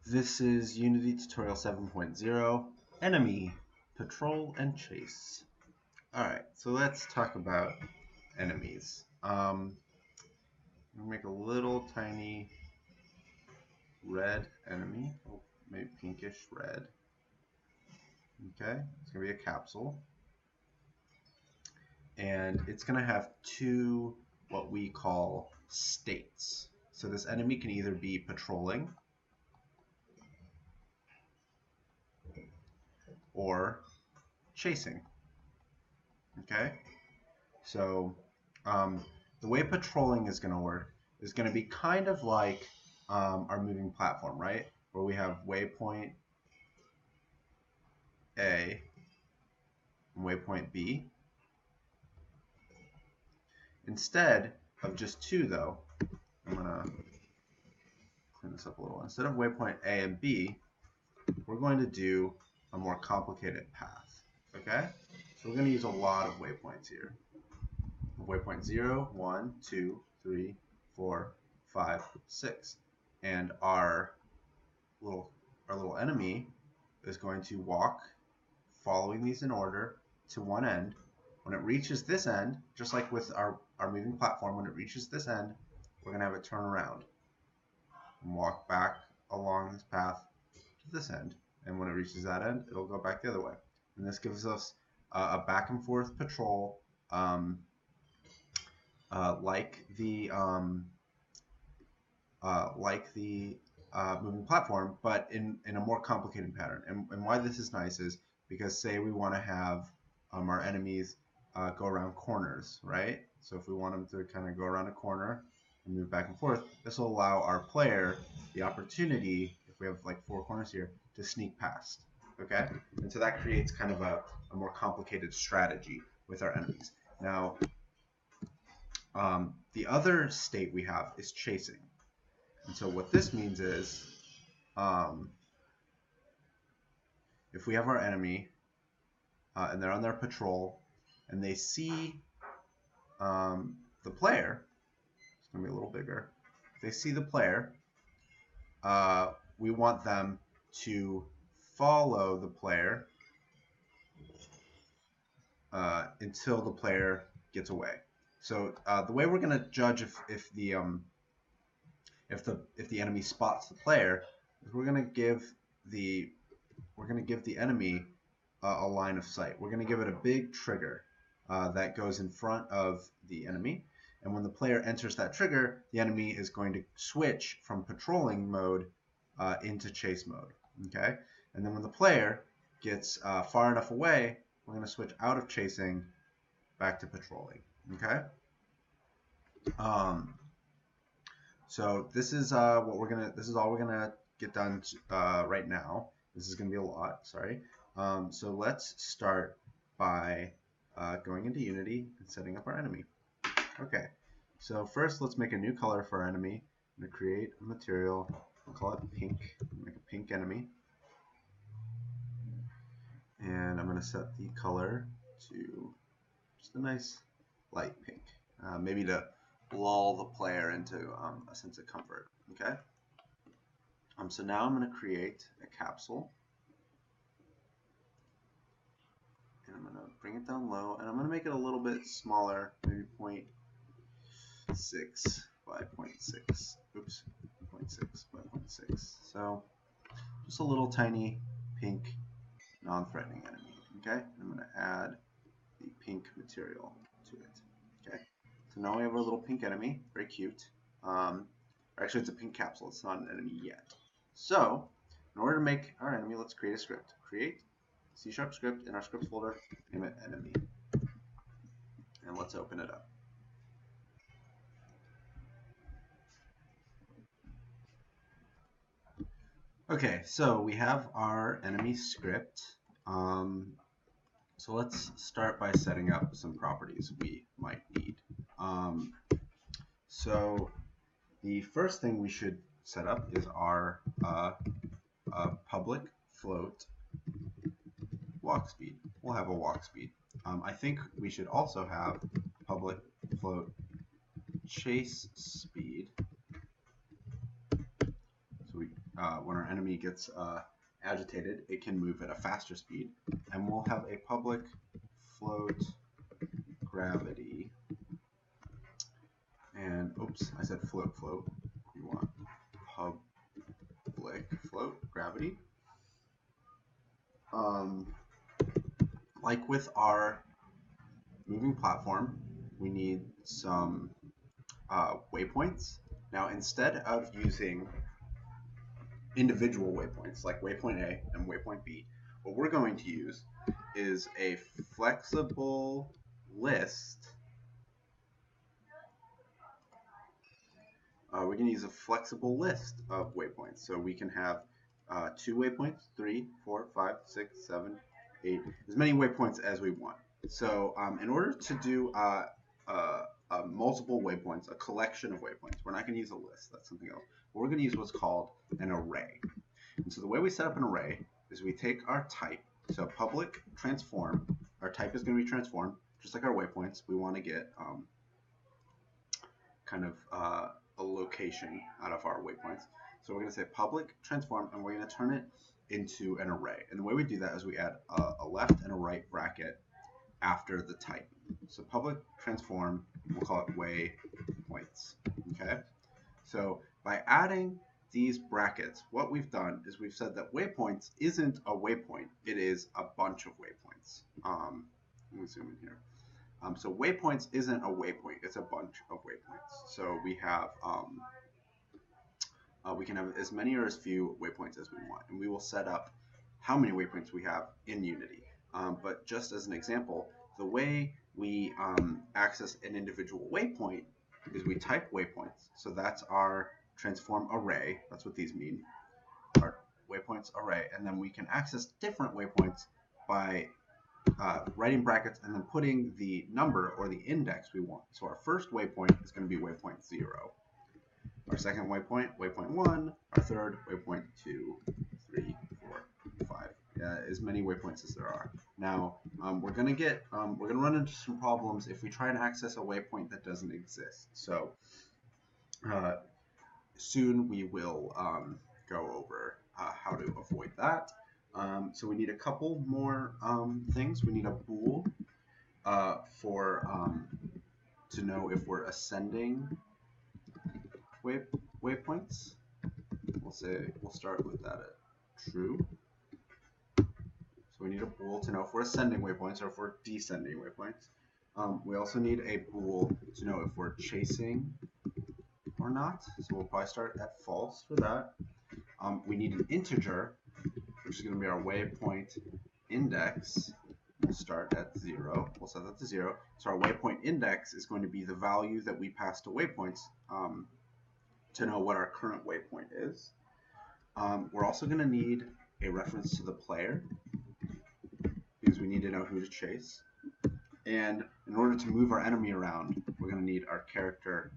This is Unity Tutorial 7.0, Enemy, Patrol and Chase. Alright, so let's talk about enemies. I'm going to make a little tiny red enemy, maybe pinkish red. Okay, it's going to be a capsule. And it's going to have two what we call states. So this enemy can either be patrolling or chasing. Okay, so the way patrolling is going to work is going to be kind of like our moving platform, right? Where we have waypoint A and waypoint B. Instead of just two, though, I'm going to clean this up a little. Instead of waypoint A and B, we're going to do a more complicated path. Okay? So we're going to use a lot of waypoints here. Waypoint 0, 1, 2, 3, 4, 5, 6. And our little enemy is going to walk following these in order to one end. When it reaches this end, just like with our moving platform, when it reaches this end, we're going to have it turn around and walk back along this path to this end. And when it reaches that end, it'll go back the other way. And this gives us a back and forth patrol like the moving platform, but in a more complicated pattern. And why this is nice is because, say we want to have our enemies go around corners, right? So if we want them to kind of go around a corner and move back and forth, this will allow our player the opportunity, if we have like 4 corners here, to sneak past. Okay? And so that creates kind of a more complicated strategy with our enemies. Now, the other state we have is chasing. And so what this means is, if we have our enemy and they're on their patrol and they see the player, it's going to be a little bigger. If they see the player, we want them to follow the player until the player gets away. So the way we're going to judge if the enemy spots the player is we're going to give the enemy a line of sight. We're going to give it a big trigger that goes in front of the enemy, and when the player enters that trigger, the enemy is going to switch from patrolling mode into chase mode. Okay, and then when the player gets far enough away, we're going to switch out of chasing back to patrolling. Okay. So this is all we're gonna get done right now. This is gonna be a lot. Sorry. So let's start by going into Unity and setting up our enemy. Okay. So first, let's make a new color for our enemy. I'm gonna create a material. I'll call it pink. Make a pink enemy, and I'm gonna set the color to just a nice light pink, maybe to lull the player into a sense of comfort. Okay. So now I'm going to create a capsule, and I'm going to bring it down low, and I'm going to make it a little bit smaller, maybe 0.6 by 0.6. Oops, 0.6 by 0.6. So just a little tiny pink, non-threatening enemy. Okay. I'm going to add the pink material to it. Okay. So now we have our little pink enemy, very cute. Actually, it's a pink capsule. It's not an enemy yet. So, in order to make our enemy, let's create a script. Create C# script in our scripts folder, name it enemy. And let's open it up. Okay, so we have our enemy script. So let's start by setting up some properties we might need. So the first thing we should set up is our public float walk speed. We'll have a walk speed. I think we should also have public float chase speed. So when our enemy gets agitated, it can move at a faster speed. And we'll have a public float gravity. And oops, I said float. We want public float gravity. Like with our moving platform, we need some waypoints. Now, instead of using individual waypoints like waypoint A and waypoint B, what we're going to use is a flexible list. We're going to use a flexible list of waypoints. So we can have 2 waypoints, 3, 4, 5, 6, 7, 8, as many waypoints as we want. So in order to do multiple waypoints, a collection of waypoints, we're not going to use a list. That's something else. But we're going to use what's called an array. And so the way we set up an array is we take our type, so public transform, our type is going to be transformed, just like our waypoints. We want to get kind of a location out of our waypoints. So we're going to say public transform, and we're going to turn it into an array. And the way we do that is we add a left and a right bracket after the type. So public transform, we'll call it waypoints. Okay. So by adding these brackets, what we've done is we've said that waypoints isn't a waypoint, it is a bunch of waypoints. Let me zoom in here. So waypoints isn't a waypoint, it's a bunch of waypoints. So we have we can have as many or as few waypoints as we want, and we will set up how many waypoints we have in Unity. But just as an example, the way we access an individual waypoint is we type waypoints. So that's our transform array. That's what these mean, our waypoints array. And then we can access different waypoints by writing brackets and then putting the number or the index we want. So our first waypoint is going to be waypoint 0. Our second waypoint, waypoint 1. Our third, waypoint 2, 3, 4, 5. As many waypoints as there are. Now, we're going to run into some problems if we try and access a waypoint that doesn't exist. So soon we will go over how to avoid that. So we need a couple more things. We need a bool to know if we're ascending waypoints. We'll start with that at true. So we need a bool to know if we're ascending waypoints or if we're descending waypoints. We also need a bool to know if we're chasing or not. So we'll probably start at false for that. We need an integer, which is going to be our waypoint index. We'll start at 0. We'll set that to 0. So our waypoint index is going to be the value that we pass to waypoints to know what our current waypoint is. We're also going to need a reference to the player because we need to know who to chase. And in order to move our enemy around, we're going to need our character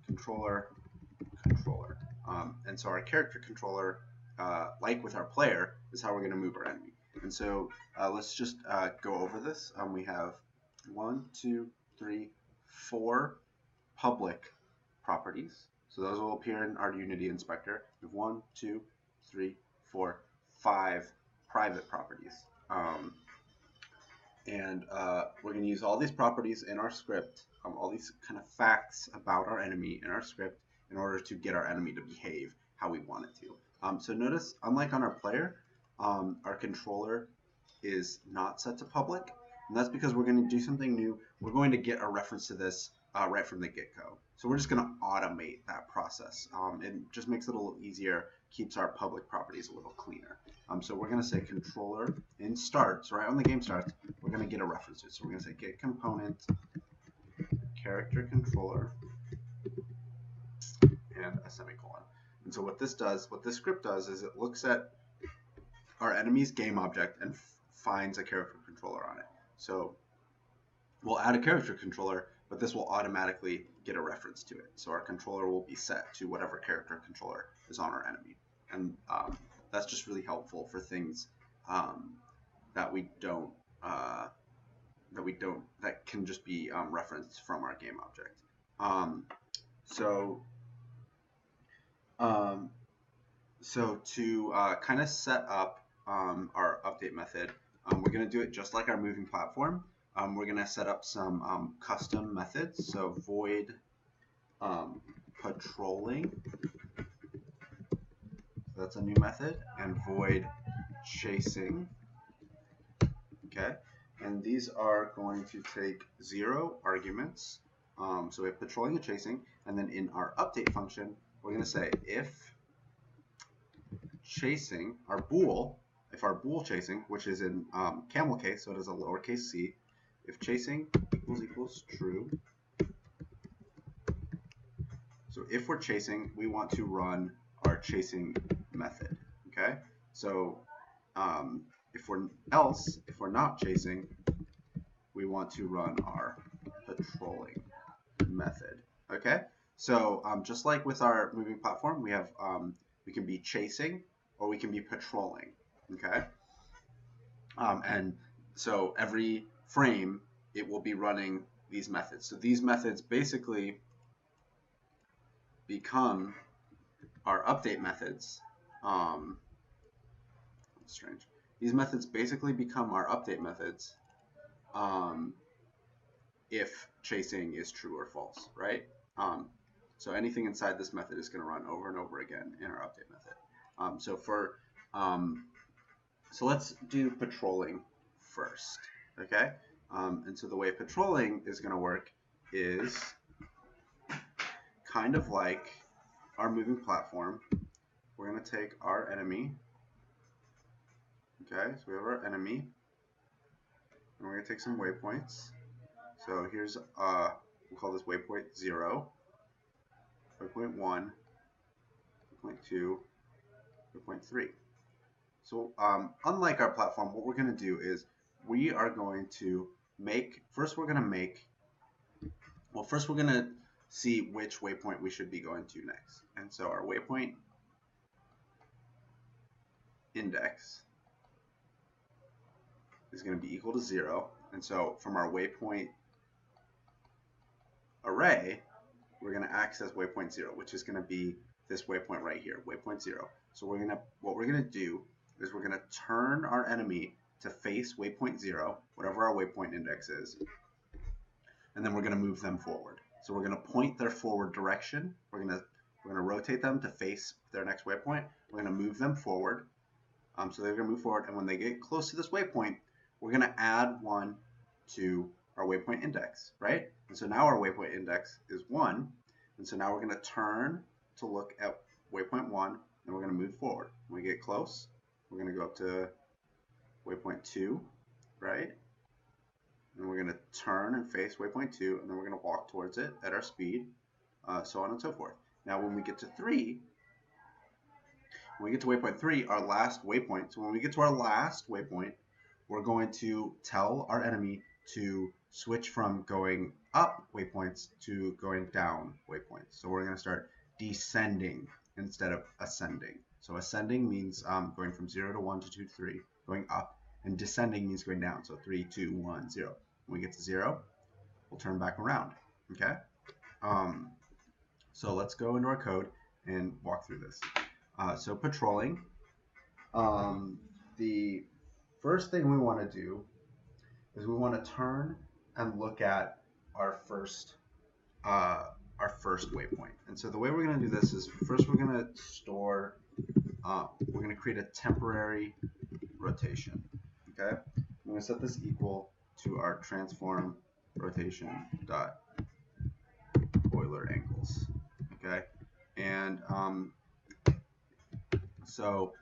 controller. And so our character controller, like with our player, is how we're going to move our enemy. And so let's just go over this. We have 1, 2, 3, 4 public properties. So those will appear in our Unity inspector. We have 1, 2, 3, 4, 5 private properties. We're going to use all these properties in our script, all these kind of facts about our enemy in our script in order to get our enemy to behave how we want it to. So notice, unlike on our player, our controller is not set to public, and that's because we're going to do something new. We're going to get a reference to this right from the get-go. So we're just going to automate that process. It just makes it a little easier, keeps our public properties a little cleaner. So we're going to say controller in start. So right when the game starts, we're going to get a reference to it. So we're going to say get component character controller and a semicolon. And so what this script does is it looks at our enemy's game object and finds a character controller on it. So we'll add a character controller, but this will automatically get a reference to it. So our controller will be set to whatever character controller is on our enemy. And that's just really helpful for things that can just be referenced from our game object. So So to kind of set up our update method, we're going to do it just like our moving platform. We're going to set up some custom methods. So void patrolling, that's a new method, and void chasing. Okay, and these are going to take 0 arguments. So we have patrolling and chasing, and then in our update function, we're going to say if chasing, if our bool chasing, which is in camel case, so it is a lowercase c, if chasing equals true, so if we're chasing, we want to run our chasing method, okay? So if we're not chasing, we want to run our patrolling method, okay? So just like with our moving platform, we have we can be chasing or we can be patrolling, okay? And so every frame it will be running these methods. So these methods basically become our update methods. That's strange. These methods basically become our update methods if chasing is true or false, right? So anything inside this method is going to run over and over again in our update method. So let's do patrolling first, okay? And so the way patrolling is going to work is kind of like our moving platform. We're going to take our enemy, okay? So we have our enemy, and we're going to take some waypoints. So here's, we'll call this waypoint 0, waypoint 1, waypoint 2, waypoint 3. So unlike our platform, what we're going to do is we are going to first we're going to see which waypoint we should be going to next. And so our waypoint index is going to be equal to 0. And so from our waypoint array, we're going to access waypoint 0, which is going to be this waypoint right here, waypoint 0. So what we're going to do is we're going to turn our enemy to face waypoint 0, whatever our waypoint index is, and then we're going to move them forward. So we're going to point their forward direction. We're going to rotate them to face their next waypoint. We're going to move them forward. So they're going to move forward, and when they get close to this waypoint, we're going to add 1 to our waypoint index, right? And so now our waypoint index is 1, and so now we're going to turn to look at waypoint 1, and we're going to move forward. When we get close, we're going to go up to waypoint 2, right? And we're going to turn and face waypoint 2, and then we're going to walk towards it at our speed, so on and so forth. Now when we get to 3, when we get to waypoint 3, our last waypoint, so when we get to our last waypoint, we're going to tell our enemy to switch from going up waypoints to going down waypoints. So we're going to start descending instead of ascending. So ascending means going from 0 to 1 to 2 to 3, going up, and descending means going down. So 3, 2, 1, 0. When we get to 0, we'll turn back around. Okay? So let's go into our code and walk through this. So patrolling. The first thing we want to do is we want to turn and look at our first waypoint. And so the way we're going to do this is first we're going to store, we're going to create a temporary rotation. Okay, I'm going to set this equal to our transform rotation dot Euler angles. Okay, and so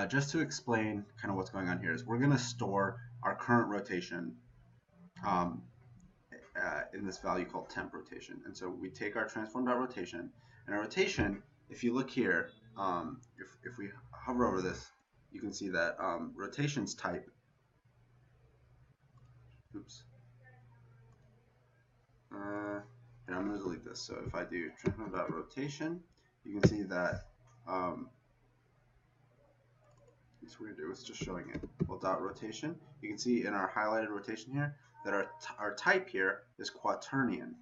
just to explain kind of what's going on here is we're going to store our current rotation in this value called temp rotation. And so we take our transform.rotation, and our rotation, if you look here, if we hover over this, you can see that rotation's type, oops, here, I'm going to delete this. So if I do transform.rotation, you can see that it's weird, it was just showing it. Well, dot rotation, you can see in our highlighted rotation here that our type here is quaternion.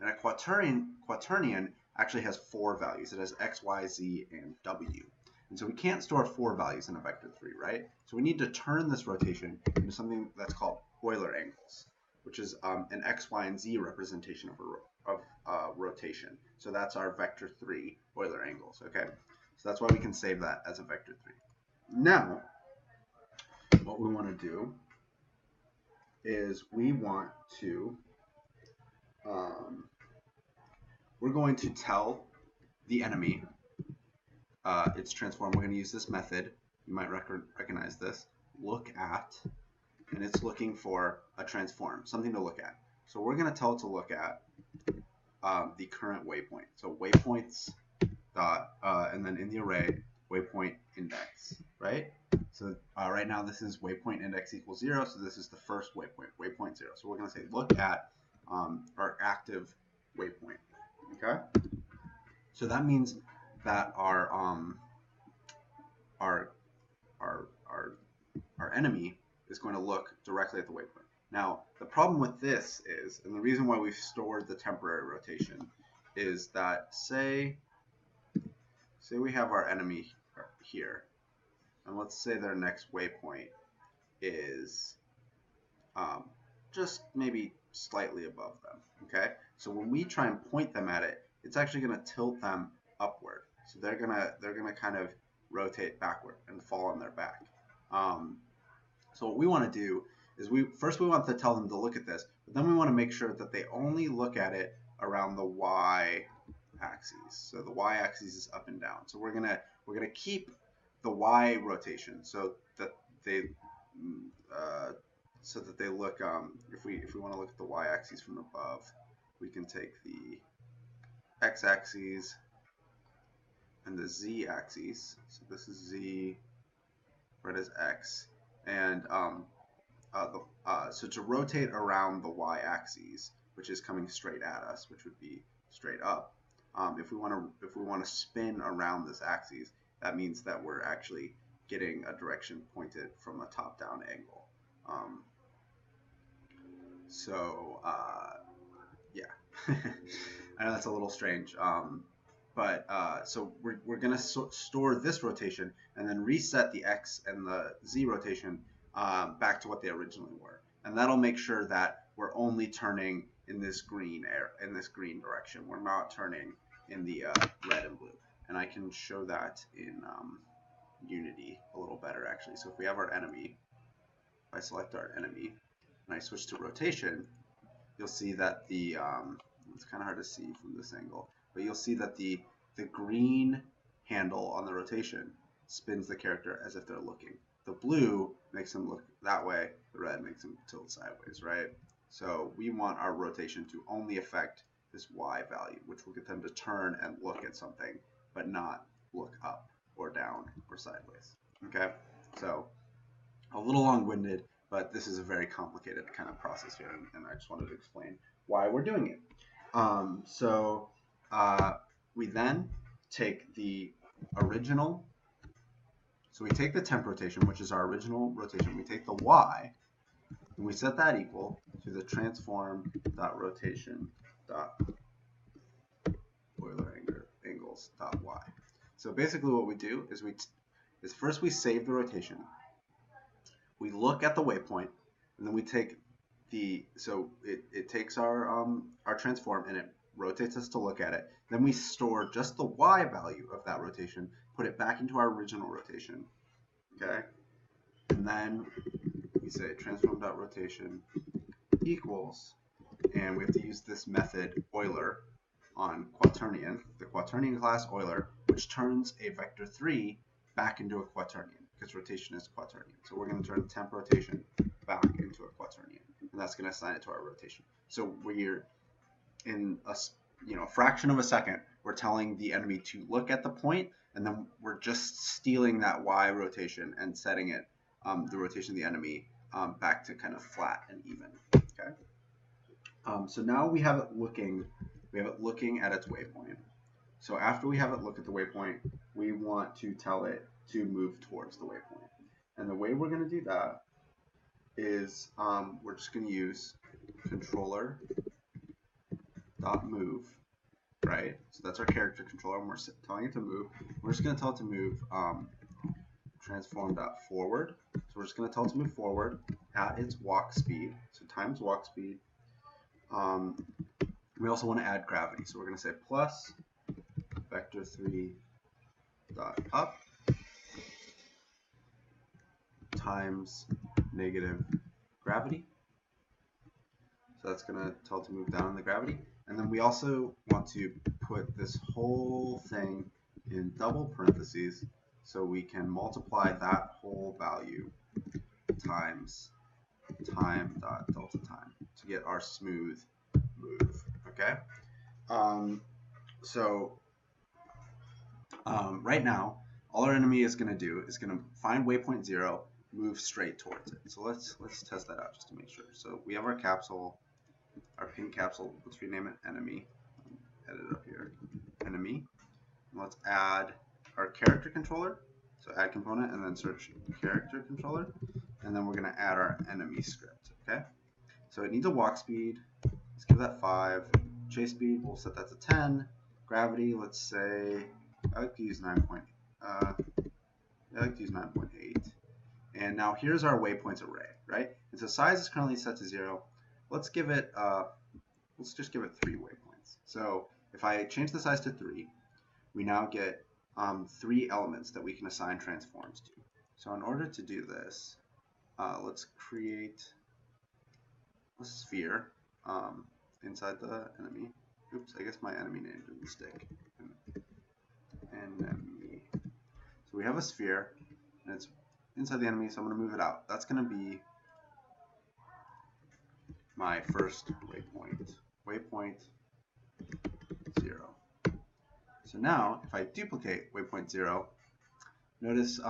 And a quaternion actually has 4 values. It has x, y, z, and w. And so we can't store 4 values in a vector 3, right? So we need to turn this rotation into something that's called Euler angles, which is an x, y, and z representation of rotation. So that's our vector 3 Euler angles, okay? So that's why we can save that as a vector 3. Now, what we want to do is we want to, we're going to tell the enemy its transform. We're going to use this method. You might recognize this. Look at, and it's looking for a transform, something to look at. So we're going to tell it to look at the current waypoint. So waypoints dot, and then in the array, waypoint index, right? So right now this is waypoint index equals 0, so this is the first waypoint, waypoint 0. So we're going to say look at our active waypoint, okay? So that means that our enemy is going to look directly at the waypoint. Now, the problem with this is, and the reason why we've stored the temporary rotation, is that say we have our enemy here, and let's say their next waypoint is just maybe slightly above them, okay? So when we try and point them at it, it's actually going to tilt them upward. So they're gonna kind of rotate backward and fall on their back. So what we want to do is we want to tell them to look at this, but then we want to make sure that they only look at it around the y-axis. So the y-axis is up and down. So we're gonna keep the y rotation so that they look. If we want to look at the y-axis from above, we can take the x-axis and the z-axis. So this is z, right as x, and so to rotate around the y-axis, which is coming straight at us, which would be straight up, if we want to spin around this axis, that means that we're actually getting a direction pointed from a top-down angle. Yeah, I know that's a little strange, so we're going to store this rotation and then reset the x and the z rotation back to what they originally were, and that'll make sure that we're only turning in this green direction. We're not turning in the red and blue, and I can show that in Unity a little better actually. So if we have our enemy, if I select our enemy and I switch to rotation, you'll see that the it's kind of hard to see from this angle, but you'll see that the green handle on the rotation spins the character as if they're looking. The blue makes them look that way, the red makes them tilt sideways, right? So we want our rotation to only affect this y value, which will get them to turn and look at something, but not look up or down or sideways, okay? So a little long-winded, but this is a very complicated kind of process here, and I just wanted to explain why we're doing it. We then take the original, so we take the temp rotation, which is our original rotation, we take the y, and we set that equal to the transform.rotation.Euler-angles.y. So basically what we do is first we save the rotation, we look at the waypoint, and then we take it takes our transform and it rotates us to look at it. Then we store just the y value of that rotation, put it back into our original rotation, okay? And then we say transform.rotation equals, and we have to use this method Euler on quaternion, the quaternion class Euler, which turns a vector 3 back into a quaternion, because rotation is quaternion. So we're going to turn temp rotation back into a quaternion, and that's going to assign it to our rotation. So we're in a fraction of a second, we're telling the enemy to look at the point, and then we're just stealing that y rotation and setting it, the rotation of the enemy, back to kind of flat and even. Okay. So now we have it looking at its waypoint. So after we have it look at the waypoint, we want to tell it to move towards the waypoint. And the way we're going to do that is we're just going to use controller.move right? So that's our character controller, and we're telling it to move. We're just going to tell it to move transform.forward. So we're just going to tell it to move forward at its walk speed, so times walk speed. We also want to add gravity, so we're going to say plus vector 3 dot up times negative gravity. So that's going to tell it to move down in the gravity. And then we also want to put this whole thing in double parentheses so we can multiply that whole value times time dot delta time to get our smooth move. Okay. Right now, all our enemy is going to do is going to find waypoint 0, move straight towards it. So let's test that out just to make sure. So we have our capsule, our pink capsule. Let's rename it enemy. Edit it up here, enemy. And let's add our character controller. So add component and then search character controller, and then we're going to add our enemy script. Okay. So it needs a walk speed. Let's give that 5. Chase speed, we'll set that to 10. Gravity, let's say I like to use 9.8. And now here's our waypoints array, right? And so size is currently set to 0. Let's give it, let's just give it 3 waypoints. So if I change the size to 3, we now get 3 elements that we can assign transforms to. So in order to do this, let's create a sphere inside the enemy. Oops, I guess my enemy name didn't stick. Enemy. So we have a sphere, and it's inside the enemy, so I'm going to move it out. That's going to be my first waypoint, waypoint 0. So now, if I duplicate waypoint 0, notice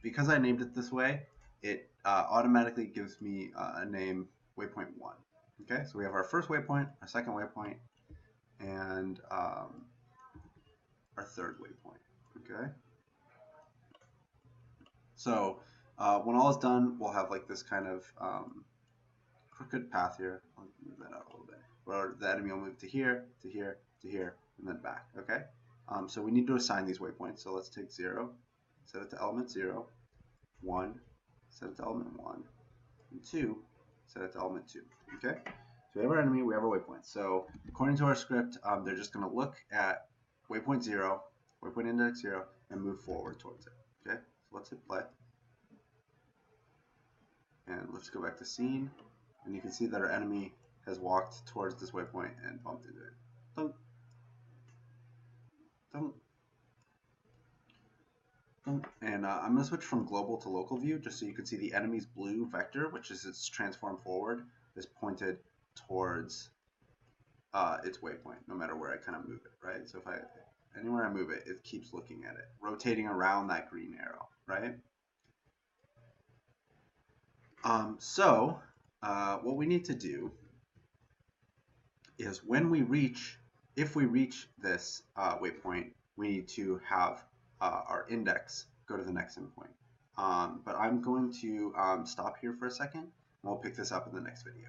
because I named it this way, it automatically gives me a name waypoint 1. Okay, so we have our first waypoint, our second waypoint, and our third waypoint. Okay. So when all is done, we'll have like this kind of crooked path here. I'll move that out a little bit. Where the enemy will move to here, to here, to here, and then back. Okay. So we need to assign these waypoints. So let's take 0, set it to element 0, 1, set it to element 1, and 2, set it to element 2. Okay. So we have our enemy, we have our waypoint. So according to our script, they're just going to look at waypoint 0, waypoint index 0, and move forward towards it. Okay. So let's hit play. And let's go back to scene. And you can see that our enemy has walked towards this waypoint and bumped into it. Dunk. Dunk. Dunk. And I'm going to switch from global to local view just so you can see the enemy's blue vector, which is its transform forward, is pointed towards its waypoint, no matter where I kind of move it, right? So if anywhere I move it, it keeps looking at it, rotating around that green arrow, right? What we need to do is if we reach this waypoint, we need to have our index go to the next endpoint. But I'm going to stop here for a second, and we'll pick this up in the next video.